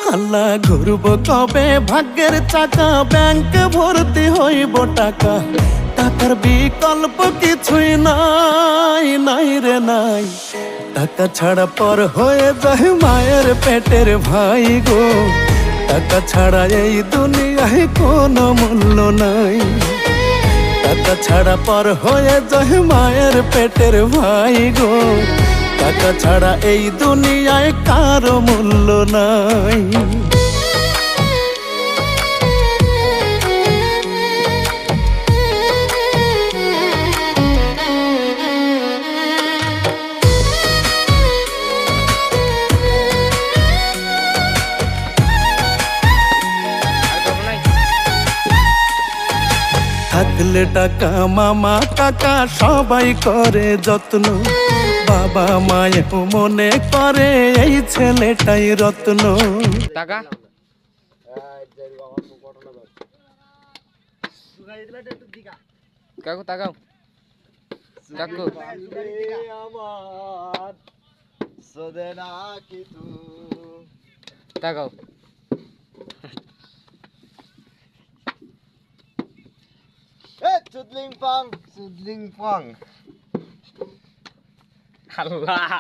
আল্লাহ ঘুরব কবে ভাগ্যের চাকা ব্যাংক ভর্তি হইব টাকা টাকার বিকল্প কিছুই নাই নাই রে নাই টাকা ছাড়া পর হয়ে যায় মায়ের পেটের ভাই গো টাকা ছাড়া এই দুনিয়ায় কোনো মূল্য নাই টাকা ছাড়া পর হয়ে যায় মায়ের পেটের ভাই গো টাকা ছাড়া এই দুনিয়ায় কারো মূল্য নাই থাকলে টাকা মামা কাকা সবাই করে যত্ন বাবা মায়ের মনে করে এই ছেলেটাই রত্ন টাকা কাকু তাকাও কাকু আমার সদেনা কি তু তাকাও চুদলিং পাং আল্লাহ